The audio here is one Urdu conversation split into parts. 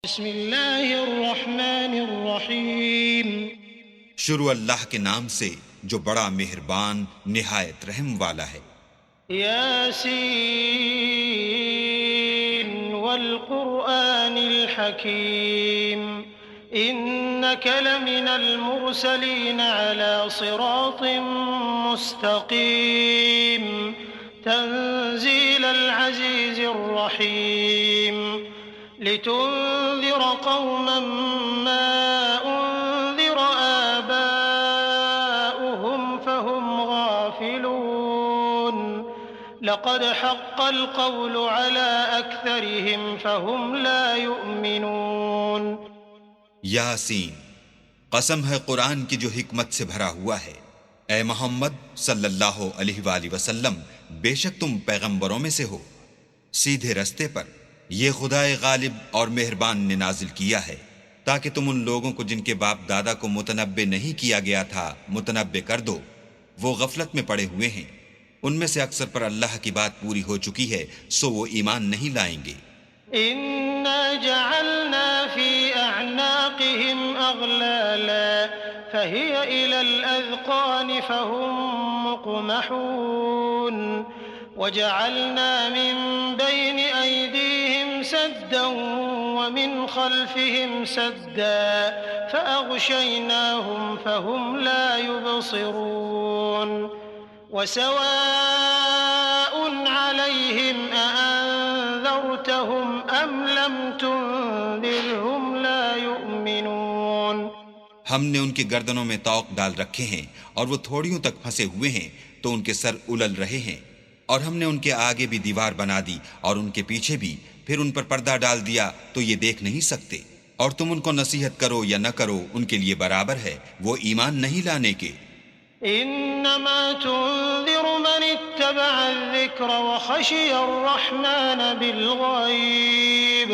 بسم اللہ الرحمن الرحیم. شروع اللہ کے نام سے جو بڑا مہربان نہایت رحم والا ہے. یاسین والقرآن الحکیم انک لمن المرسلین علی صراط مستقیم تنزیل العزیز الرحیم لتنذر قوما ما انذر آباؤهم فهم غافلون لقد حق القول على أكثرهم فهم لا يؤمنون. یاسین، قسم ہے قرآن کی جو حکمت سے بھرا ہوا ہے. اے محمد صلی اللہ علیہ وآلہ وسلم، بے شک تم پیغمبروں میں سے ہو، سیدھے رستے پر. یہ خدائے غالب اور مہربان نے نازل کیا ہے تاکہ تم ان لوگوں کو جن کے باپ دادا کو متنبع نہیں کیا گیا تھا متنبع کر دو. وہ غفلت میں پڑے ہوئے ہیں. ان میں سے اکثر پر اللہ کی بات پوری ہو چکی ہے، سو وہ ایمان نہیں لائیں گے. إنا جعلنا في أعناقهم أغلالا فهي إلى الأذقان فهم مقمحون وجعلنا من بين أيديهم سدا ومن خلفهم سدا فأغشيناهم فهم لا يبصرون. وسواء عليهم أأنذرتهم أم لم تنذرهم لا يؤمنون. ہم نے ان کی گردنوں میں طوق ڈال رکھے ہیں اور وہ تھوڑیوں تک پھنسے ہوئے ہیں تو ان کے سر الل رہے ہیں، اور ہم نے ان کے آگے بھی دیوار بنا دی اور ان کے پیچھے بھی، پھر ان پر پردہ ڈال دیا تو یہ دیکھ نہیں سکتے. اور تم ان کو نصیحت کرو یا نہ کرو ان کے لیے برابر ہے، وہ ایمان نہیں لانے کے. إنما تنذر من اتبع الذكر وخشي الرحمن بالغيب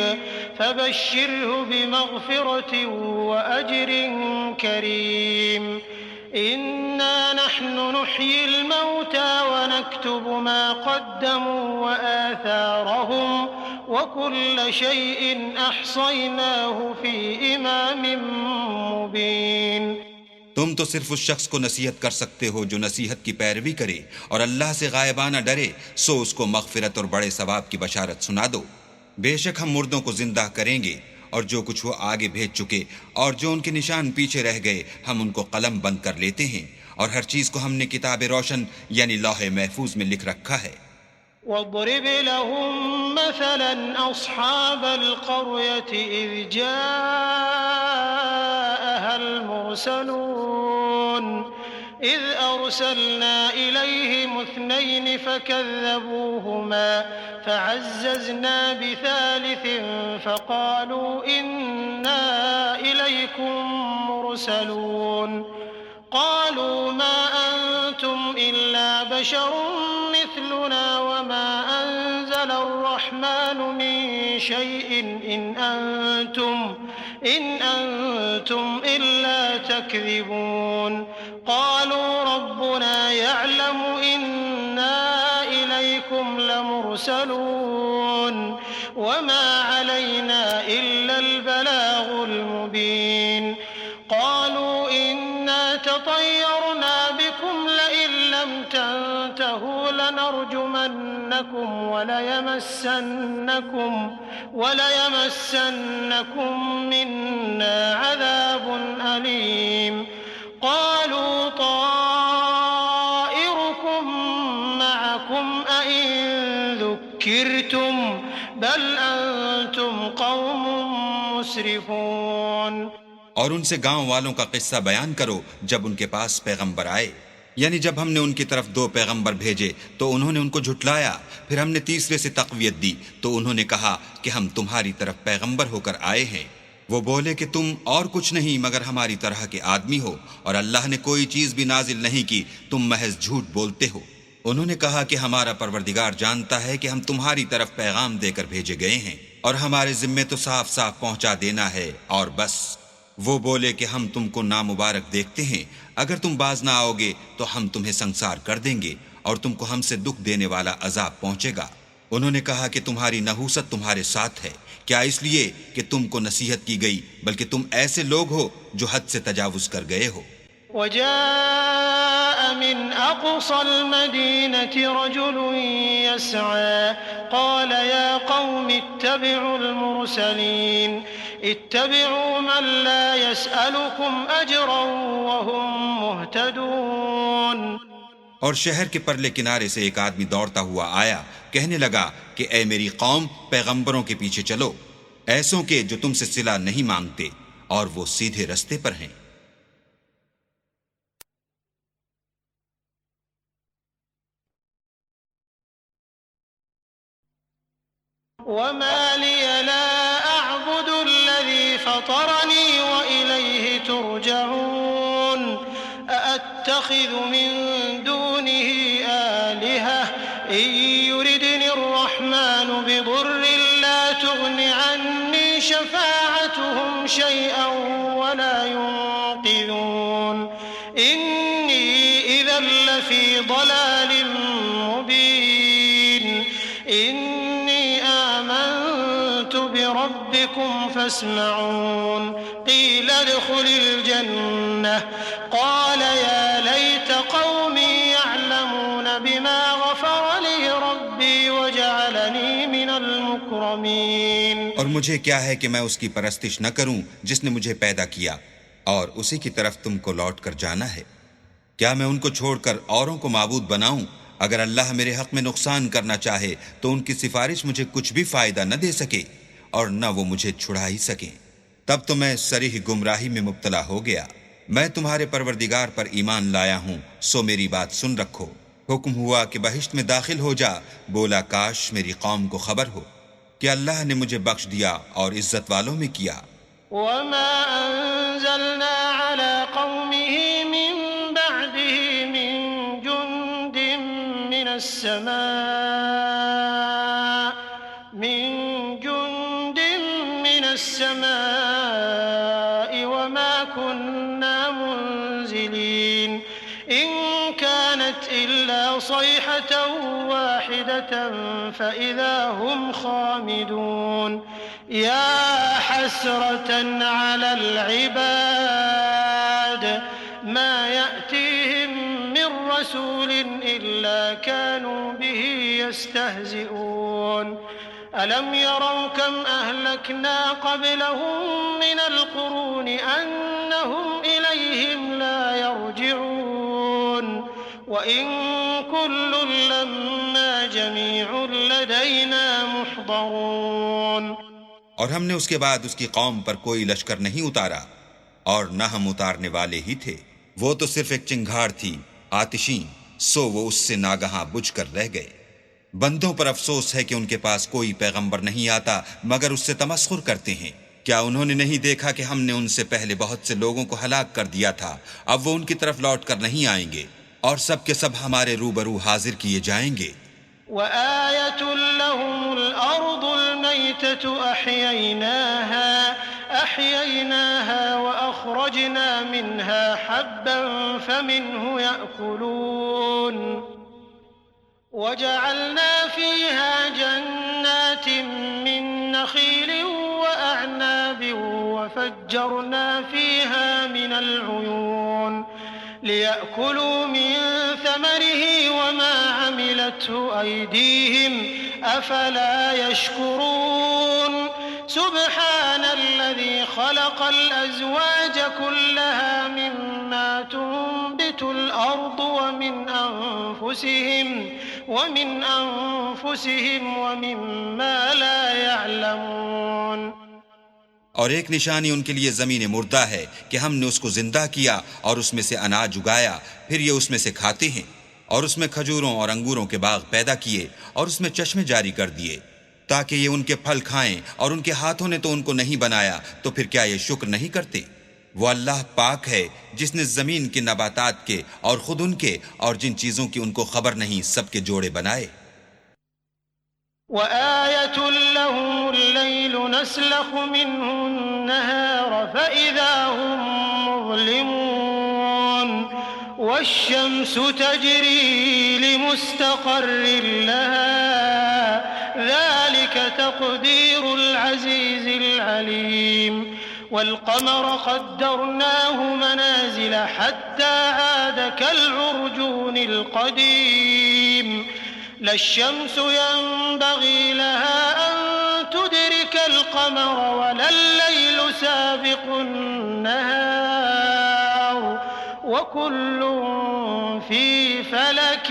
فبشره بمغفرة وأجر كريم. إنا نحن نحيي الموتى ونكتب ما قدموا وآثارهم وكل شيء أحصيناه في إمام مبين. تم تو صرف اس شخص کو نصیحت کر سکتے ہو جو نصیحت کی پیروی کرے اور اللہ سے غائبانہ ڈرے، سو اس کو مغفرت اور بڑے ثواب کی بشارت سنا دو. بے شک ہم مردوں کو زندہ کریں گے، اور جو کچھ وہ آگے بھیج چکے اور جو ان کے نشان پیچھے رہ گئے ہم ان کو قلم بند کر لیتے ہیں، اور ہر چیز کو ہم نے کتاب روشن یعنی لوح محفوظ میں لکھ رکھا ہے. واضرب لهم مثلا أصحاب القرية إذ جاءها المرسلون إذ أرسلنا إليهم اثنين فكذبوهما فعززنا بثالث فقالوا إنا إليكم مرسلون. قالوا ما أنتم إلا بشر مثلنا وما أنزل الرحمن من شيء إن أنتم إلا تكذبون. قالوا ربنا يعلم إنا إليكم لمرسلون وما علينا إلا البلاغ المبين. قالوا إنا تطيرنا بكم لئن لم تنتهوا لنرجمنكم وليمسنكم منا عذاب أليم. قالوا طائركم معكم أئن ذكرتم بل أنتم قوم مسرفون. اور ان سے گاؤں والوں کا قصہ بیان کرو جب ان کے پاس پیغمبر آئے، یعنی جب ہم نے ان کی طرف 2 پیغمبر بھیجے تو انہوں نے ان کو جھٹلایا، پھر ہم نے تیسرے سے تقویت دی تو انہوں نے کہا کہ ہم تمہاری طرف پیغمبر ہو کر آئے ہیں. وہ بولے کہ تم اور کچھ نہیں مگر ہماری طرح کے آدمی ہو، اور اللہ نے کوئی چیز بھی نازل نہیں کی، تم محض جھوٹ بولتے ہو. انہوں نے کہا کہ ہمارا پروردگار جانتا ہے کہ ہم تمہاری طرف پیغام دے کر بھیجے گئے ہیں، اور ہمارے ذمے تو صاف صاف پہنچا دینا ہے اور بس. وہ بولے کہ ہم تم کو نامبارک دیکھتے ہیں، اگر تم باز نہ آؤ گے تو ہم تمہیں سنسار کر دیں گے اور تم کو ہم سے دکھ دینے والا عذاب پہنچے گا. انہوں نے کہا کہ تمہاری نحوست تمہارے ساتھ ہے، کیا اس لیے کہ تم کو نصیحت کی گئی، بلکہ تم ایسے لوگ ہو جو حد سے تجاوز کر گئے ہو۔ وجاء من أقصى المدينة رجل يسعى قال يا قوم اتبعوا المرسلين اتبعوا من لا يسألكم أجرا وهم مهتدون۔ اور شہر کے پرلے کنارے سے ایک آدمی دوڑتا ہوا آیا، کہنے لگا کہ اے میری قوم، پیغمبروں کے پیچھے چلو، ایسوں کے جو تم سے صلہ نہیں مانگتے اور وہ سیدھے رستے پر ہیں۔ وما لي لا أعبد الذي فطرني وإليه ترجعون أأتخذ من دونه آلهة إن يردني الرحمن بضر لا تغن عني شفاعتهم شيئا ولا ينقذون إني إذا لفي ضلال مبين إني آمنت بربكم فاسمعون قيل ادخل الجنة قال يا ليت قومي يعلمون بما غفر لي ربي وجعلني من المكرمين۔ اور مجھے کیا ہے کہ میں اس کی پرستش نہ کروں جس نے مجھے پیدا کیا، اور اسی کی طرف تم کو لوٹ کر جانا ہے۔ کیا میں ان کو چھوڑ کر اوروں کو معبود بناؤں؟ اگر اللہ میرے حق میں نقصان کرنا چاہے تو ان کی سفارش مجھے کچھ بھی فائدہ نہ دے سکے اور نہ وہ مجھے چھڑا ہی سکیں۔ تب تو میں صریح گمراہی میں مبتلا ہو گیا۔ میں تمہارے پروردگار پر ایمان لایا ہوں، سو میری بات سن رکھو۔ حکم ہوا کہ بہشت میں داخل ہو جا، بولا کاش میری قوم کو خبر ہو کہ اللہ نے مجھے بخش دیا اور عزت والوں میں کیا۔ وما أنزلنا على قومه من بعده من جند من السماء وما كنا منزلين إن كانت إلا صيحة واحدة فإذا هم خامدون يا حسرة على العباد ما يأتيهم من رسول إلا كانوا به يستهزئون ألم يروا كم أهلكنا قبلهم من القرون أنهم إليهم لا يرجعون وإن كل لما جميع لدينا محضرون۔ اور ہم نے اس کے بعد اس کی قوم پر کوئی لشکر نہیں اتارا، اور نہ ہم اتارنے والے ہی تھے۔ وہ تو صرف ایک چنگھاڑ تھی آتشین، سو وہ اس سے ناگہاں بجھ کر رہ گئے۔ بندوں پر افسوس ہے کہ ان کے پاس کوئی پیغمبر نہیں آتا مگر اس سے تمسخر کرتے ہیں۔ کیا انہوں نے نہیں دیکھا کہ ہم نے ان سے پہلے بہت سے لوگوں کو ہلاک کر دیا تھا؟ اب وہ ان کی طرف لوٹ کر نہیں آئیں گے، اور سب کے سب ہمارے روبرو حاضر کیے جائیں گے۔ وآية لهم الأرض الميتة أحييناها وأخرجنا منها حبا فمنه يأكلون وجعلنا فيها جنات من نخيل وأعناب وفجرنا فيها من العيون ليأكلوا من ثمره وما عملته أيديهم أفلا يشكرون سبحان الذي خلق الأزواج كلها مما تنبت الأرض ومن أنفسهم ومما لا يعلمون۔ اور ایک نشانی ان کے لیے زمین مردہ ہے کہ ہم نے اس کو زندہ کیا اور اس میں سے اناج اگایا، پھر یہ اس میں سے کھاتے ہیں، اور اس میں کھجوروں اور انگوروں کے باغ پیدا کیے اور اس میں چشمے جاری کر دیے تاکہ یہ ان کے پھل کھائیں، اور ان کے ہاتھوں نے تو ان کو نہیں بنایا، تو پھر کیا یہ شکر نہیں کرتے؟ وہ اللہ پاک ہے جس نے زمین کے نباتات کے اور خود ان کے اور جن چیزوں کی ان کو خبر نہیں سب کے جوڑے بنائے۔ وآية لهم الليل نسلخ منه النهار فإذا هم مظلمون والشمس تجري لمستقر لها ذلك تقدير العزيز العليم والقمر قدرناه منازل حتى عاد كالعرجون القديم لا الشمس ينبغي لها أن تدرك القمر ولا الليل سابق النهار وكل في فلك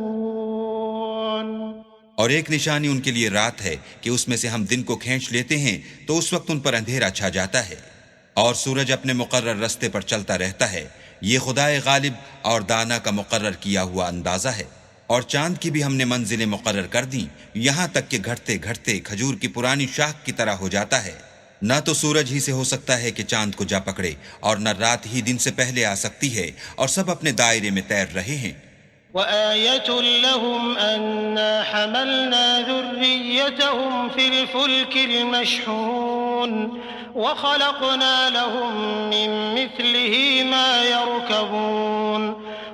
يسبحون. اور ایک نشانی ان کے لیے رات ہے کہ اس میں سے ہم دن کو کھینچ لیتے ہیں تو اس وقت ان پر اندھیرا چھا جاتا ہے اور سورج اپنے مقرر رستے پر چلتا رہتا ہے. یہ خدائے غالب اور دانا کا مقرر کیا ہوا اندازہ ہے. اور چاند کی بھی ہم نے منزلیں مقرر کر دیں یہاں تک کہ گھٹتے گھٹتے کھجور کی پرانی شاخ کی طرح ہو جاتا ہے. نہ تو سورج ہی سے ہو سکتا ہے کہ چاند کو جا پکڑے اور نہ رات ہی دن سے پہلے آ سکتی ہے اور سب اپنے دائرے میں تیر رہے ہیں. وآية لهم أنا حملنا ذريتهم في الفلك المشحون وخلقنا لهم من مثله ما يركبون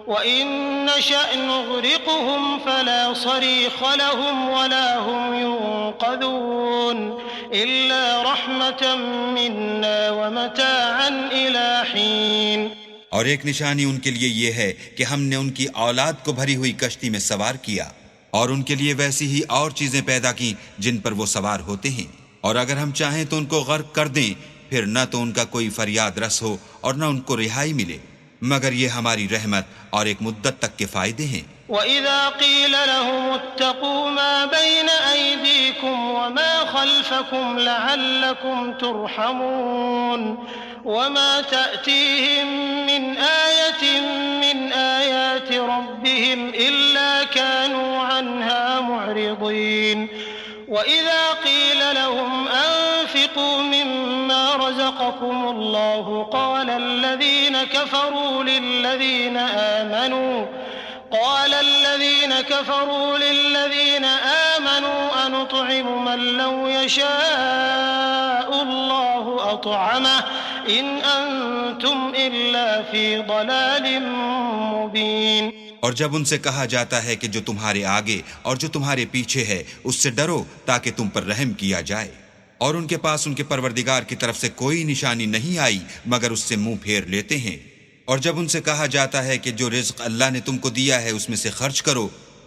وإن نشأ نغرقهم فلا صريخ لهم ولا هم ينقذون إلا رحمة منا ومتاعا إلى حين. اور ایک نشانی ان کے لیے یہ ہے کہ ہم نے ان کی اولاد کو بھری ہوئی کشتی میں سوار کیا اور ان کے لیے ویسی ہی اور چیزیں پیدا کی جن پر وہ سوار ہوتے ہیں اور اگر ہم چاہیں تو ان کو غرق کر دیں پھر نہ تو ان کا کوئی فریاد رس ہو اور نہ ان کو رہائی ملے مگر یہ ہماری رحمت اور ایک مدت تک کے فائدے ہیں. وَإِذَا قِيلَ لَهُمُ اتَّقُوا مَا بَيْنَ أَيْدِيكُمْ وَمَا خَلْفَكُمْ لَعَلَّكُمْ تُرْحَمُونَ وَمَا تَأْتِيهِمْ مِنْ آيَةٍ مِنْ آيَاتِ رَبِّهِمْ إِلَّا كَانُوا عَنْهَا مُعْرِضِينَ. وَإِذَا قِيلَ لَهُمْ أَنفِقُوا مِمَّا رَزَقَكُمُ اللَّهُ قَالَ الَّذِينَ كفروا للذين آمنوا أنطعم من لو يشاء الله أطعمه إن أنتم إلا في ضلال مبين. اور جب ان سے کہا جاتا ہے کہ جو تمہارے آگے اور جو تمہارے پیچھے ہے اس سے ڈرو تاکہ تم پر رحم کیا جائے اور ان کے پاس ان کے پروردگار کی طرف سے کوئی نشانی نہیں آئی مگر اس سے منہ پھیر لیتے ہیں. اور جب ان سے کہا جاتا ہے کہ جو رزق اللہ نے تم کو دیا ہے اس میں سے خرچ کرو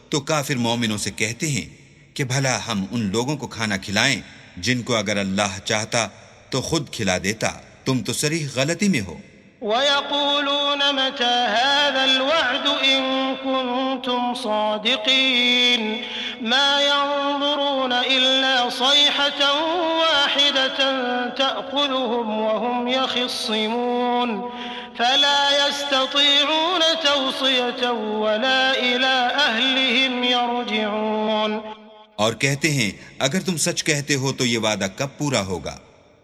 تو کافر مومنوں سے کہتے ہیں کہ بھلا ہم ان لوگوں کو کھانا کھلائیں جن کو اگر اللہ چاہتا تو خود کھلا دیتا. تم تو صریح غلطی میں ہو. وَيَقُولُونَ مَتَى هَذَا الْوَعْدُ إِن كُنتُمْ صَادِقِينَ مَا يَنظُرُونَ إِلَّا صَيْحَةً وَاحِدَةً تَأْخُذُهُمْ وَهُمْ يَخِصِّمُونَ فَلَا يَسْتَطِيعُونَ تَوْصِيَةً وَلَا إِلَىٰ أَهْلِهِمْ يَرْجِعُونَ. اور کہتے ہیں اگر تم سچ کہتے ہو تو یہ وعدہ کب پورا ہوگا؟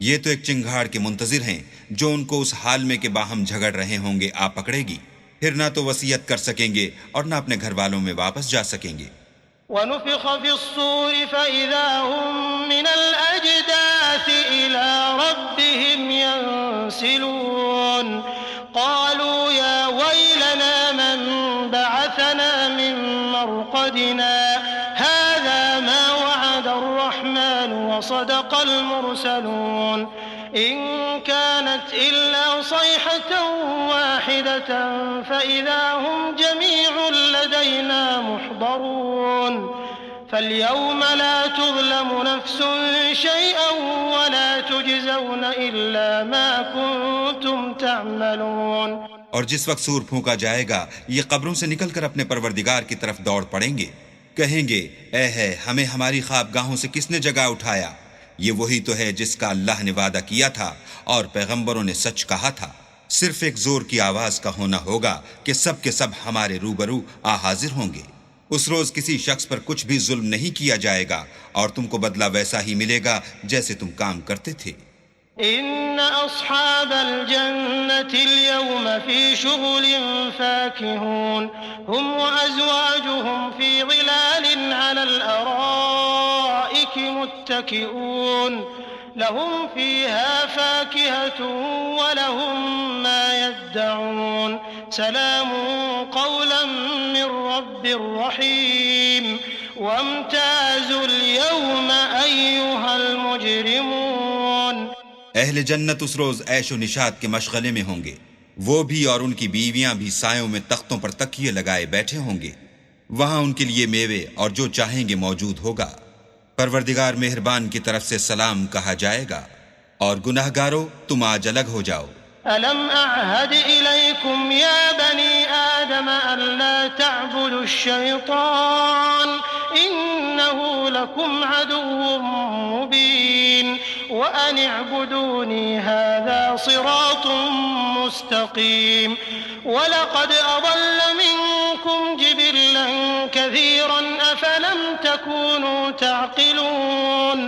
یہ تو ایک چنگھاڑ کے منتظر ہیں جو ان کو اس حال میں کہ باہم جھگڑ رہے ہوں گے آ پکڑے گی پھر نہ تو وصیت کر سکیں گے اور نہ اپنے گھر والوں میں واپس جا سکیں گے. وَنُفِخَ فِي الصُّورِ فَإِذَا هُم مِّنَ الْأَجْدَاثِ إِلَىٰ رَبِّهِمْ يَنسِلُونَ قَالُوا يَا وَيْلَنَا مَن بَعَثَنَا مِن مَّرْقَدِنَا هَٰذَا مَا وَعَدَ الرَّحْمَٰنُ وَصَدَقَ الْمُرْسَلُونَ إِن كَانَتْ إِلَّا صَيْحَةً وَاحِدَةً فَإِذَا هُمْ جَمِيعٌ لَّدَيْنَا مُحْضَرُونَ فَالْيَوْمَ لَا تُظْلَمُ نَفْسٌ شَيْئًا وَلَا تُجْزَوْنَ إِلَّا مَا كُنتُمْ تَعْمَلُونَ. اور جس وقت سور پھونکا جائے گا یہ قبروں سے نکل کر اپنے پروردگار کی طرف دوڑ پڑیں گے. کہیں گے اے ہے ہمیں ہماری خوابگاہوں سے کس نے جگا اٹھایا. یہ وہی تو ہے جس کا اللہ نے وعدہ کیا تھا اور پیغمبروں نے سچ کہا تھا. صرف ایک زور کی آواز کا ہونا ہوگا کہ سب کے سب ہمارے روبرو حاضر ہوں گے. اس روز کسی شخص پر کچھ بھی ظلم نہیں کیا جائے گا اور تم کو بدلہ ویسا ہی ملے گا جیسے تم کام کرتے تھے. إن أصحاب الجنة اليوم في شغل فاكهون هم وأزواجهم في ظلال على الأرائك متكئون لهم فيها فاكهة ولهم ما يدعون سلام قولا من رب رحيم وامتازوا اليوم أيها المجرمون۔ اہل جنت اس روز عیش و نشاط کے مشغلے میں ہوں گے، وہ بھی اور ان کی بیویاں بھی سایوں میں تختوں پر تکیے لگائے بیٹھے ہوں گے، وہاں ان کے لیے میوے اور جو چاہیں گے موجود ہوگا۔ پروردگار مہربان کی طرف سے سلام کہا جائے گا، اور گناہگارو تم آج الگ ہو جاؤ۔ ألم أعهد إليكم يا بني آدم ألا تعبدوا الشيطان إنه لكم عدو مبين وأن اعبدوني هذا صراط مستقيم ولقد أضل منكم جبلا كثيرا أفلم تكونوا تعقلون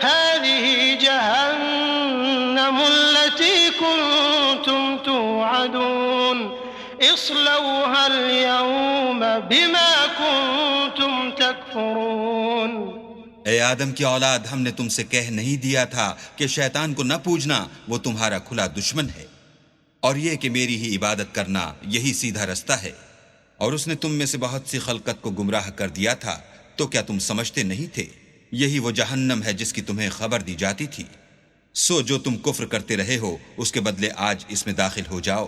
هذه جهنم التي كنتم توعدون اصلوها اليوم بما كنتم تكفرون۔ اے آدم کی اولاد، ہم نے تم سے کہہ نہیں دیا تھا کہ شیطان کو نہ پوجنا، وہ تمہارا کھلا دشمن ہے، اور یہ کہ میری ہی عبادت کرنا یہی سیدھا رستہ ہے، اور اس نے تم میں سے بہت سی خلقت کو گمراہ کر دیا تھا، تو کیا تم سمجھتے نہیں تھے؟ یہی وہ جہنم ہے جس کی تمہیں خبر دی جاتی تھی، سو جو تم کفر کرتے رہے ہو اس کے بدلے آج اس میں داخل ہو جاؤ۔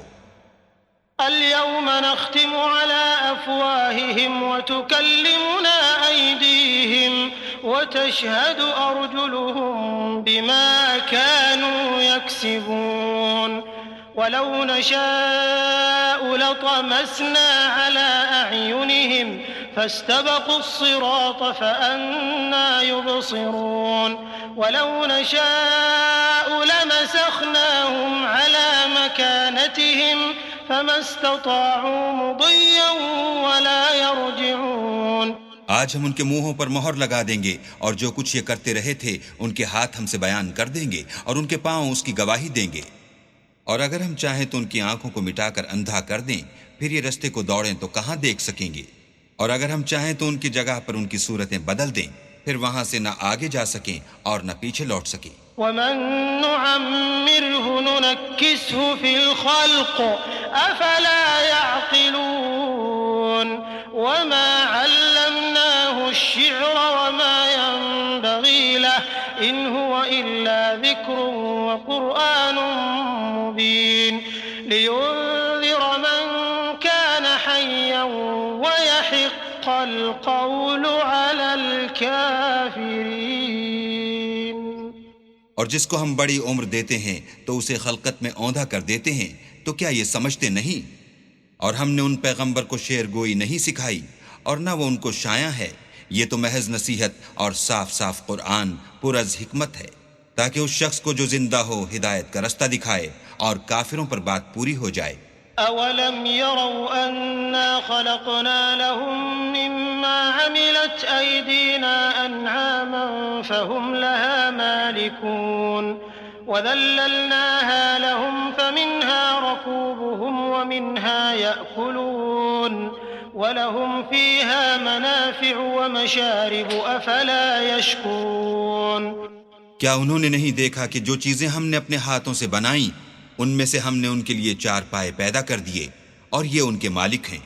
اليوم نختم على أفواههم وتكلمنا أيديهم وتشهد أرجلهم بما كانوا يكسبون ولو نشاء لطمسنا على أعينهم فاستبقوا الصراط فأنى يبصرون ولو نشاء لمسخناهم على مكانتهم فما استطاعوا مضيا ولا يرجعون۔ آج ہم ان کے منہوں پر مہر لگا دیں گے، اور جو کچھ یہ کرتے رہے تھے ان کے ہاتھ ہم سے بیان کر دیں گے، اور ان کے پاؤں اس کی گواہی دیں گے، اور اگر ہم چاہیں تو ان کی آنکھوں کو مٹا کر اندھا کر دیں، پھر یہ رستے کو دوڑیں تو کہاں دیکھ سکیں گے، اور اگر ہم چاہیں تو ان کی جگہ پر ان کی صورتیں بدل دیں، پھر وہاں سے نہ آگے جا سکیں اور نہ پیچھے لوٹ سکیں۔ ومن نعمره ننكسه في الخلق أفلا يعقلون وما علمناه الشعر وما ينبغي له إن هو إلا ذكر وقرآن مبين لينذر من كان حيا ويحق القول على الكافرين۔ اور جس کو ہم بڑی عمر دیتے ہیں تو اسے خلقت میں اوندھا کر دیتے ہیں، تو کیا یہ سمجھتے نہیں؟ اور ہم نے ان پیغمبر کو شعر گوئی نہیں سکھائی، اور نہ وہ ان کو شایع ہے، یہ تو محض نصیحت اور صاف صاف قرآن پر از حکمت ہے، تاکہ اس شخص کو جو زندہ ہو ہدایت کا رستہ دکھائے اور کافروں پر بات پوری ہو جائے۔ أولم يروا أنا خلقنا لهم مما عملت أيدينا أنعاما فهم لها مالكون وذللناها لهم فمنها ركوبهم ومنها يأكلون ولهم فيها منافع ومشارب أفلا يشكرون۔ کیا انہوں نے نہیں دیکھا کہ جو چیزیں ہم نے اپنے ہاتھوں سے بنائیں ان میں سے ہم نے ان کے لیے چار پائے پیدا کر دیے، اور یہ ان کے مالک ہیں،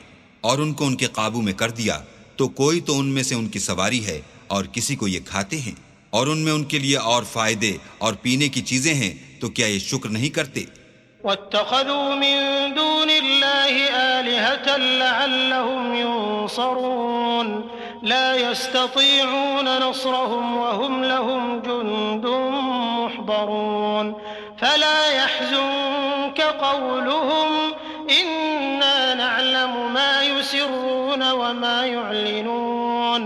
اور ان کو ان کے قابو میں کر دیا، تو کوئی تو ان میں سے ان کی سواری ہے اور کسی کو یہ کھاتے ہیں، اور ان میں ان کے لیے اور فائدے اور پینے کی چیزیں ہیں، تو کیا یہ شکر نہیں کرتے؟ واتخذوا من دون الله آلهة لعلهم ينصرون لا يستطيعون نصرهم وهم لهم جند محضرون فلا يحزنك قولهم إنا نعلم ما يسرون وما يعلنون۔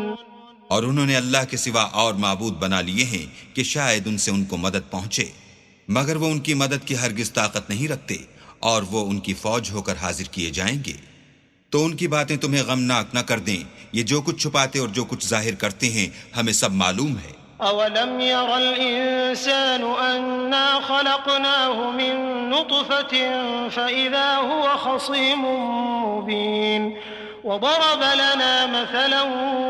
اور انہوں نے اللہ کے سوا اور معبود بنا لیے ہیں کہ شاید ان سے ان کو مدد پہنچے، مگر وہ ان کی مدد کی ہرگز طاقت نہیں رکھتے، اور وہ ان کی فوج ہو کر حاضر کیے جائیں گے۔ تو ان کی باتیں تمہیں غمناک نہ کر دیں، یہ جو کچھ چھپاتے اور جو کچھ ظاہر کرتے ہیں ہمیں سب معلوم ہے۔ أولم ير الإنسان أنا خلقناه من نطفة فإذا هو خصيم مبين وضرب لنا مثلا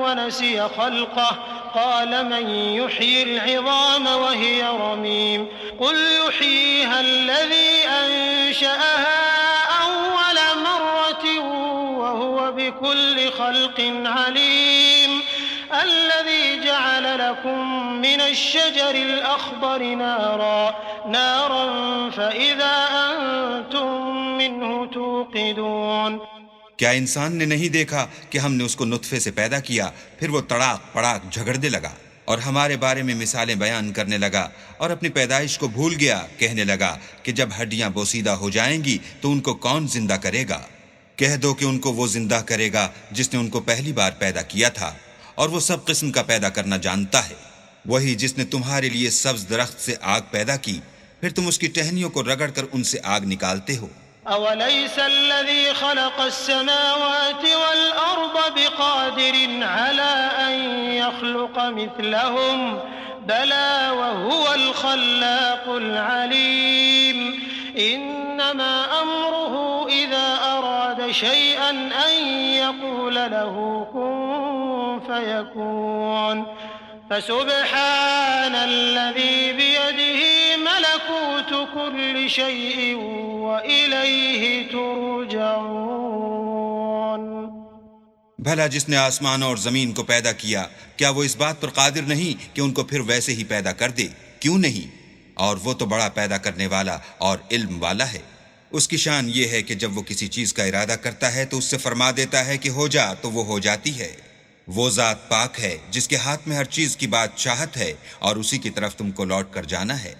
ونسي خلقه قال من يحيي العظام وهي رميم قل يحييها الذي أنشأها أول مرة وهو بكل خلق عليم الذي جعل لكم من الشجر الأخضر نارا فإذا أنتم منه توقدون. کیا انسان نے نہیں دیکھا کہ ہم نے اس کو نطفے سے پیدا کیا، پھر وہ تڑاک پڑاک جھگڑنے لگا اور ہمارے بارے میں مثالیں بیان کرنے لگا اور اپنی پیدائش کو بھول گیا، کہنے لگا کہ جب ہڈیاں بوسیدہ ہو جائیں گی تو ان کو کون زندہ کرے گا؟ کہہ دو کہ ان کو وہ زندہ کرے گا جس نے ان کو پہلی بار پیدا کیا تھا، اور وہ سب قسم کا پیدا کرنا جانتا ہے. وہی جس نے تمہارے لیے سبز درخت سے آگ پیدا کی، پھر تم اس کی ٹہنیوں کو رگڑ کر ان سے آگ نکالتے ہو. أوليس الذي خلق السماوات والأرض بقادر على أن يخلق مثلهم بلى وهو الخلاق العليم إنما أمره إذا أراد شيئا أن يقول له كن فيكون فسبحان الذي بيده ملكوت كل شيء وإليه ترجعون. بھلا جس نے آسمان اور زمین کو پیدا کیا، کیا وہ اس بات پر قادر نہیں کہ ان کو پھر ویسے ہی پیدا کر دے؟ کیوں نہیں؟ اور وہ تو بڑا پیدا کرنے والا اور علم والا ہے. اس کی شان یہ ہے کہ جب وہ کسی چیز کا ارادہ کرتا ہے تو اس سے فرما دیتا ہے کہ ہو جا تو وہ ہو جاتی ہے. وہ ذات پاک ہے جس کے ہاتھ میں ہر چیز کی بادشاہت ہے اور اسی کی طرف تم کو لوٹ کر جانا ہے.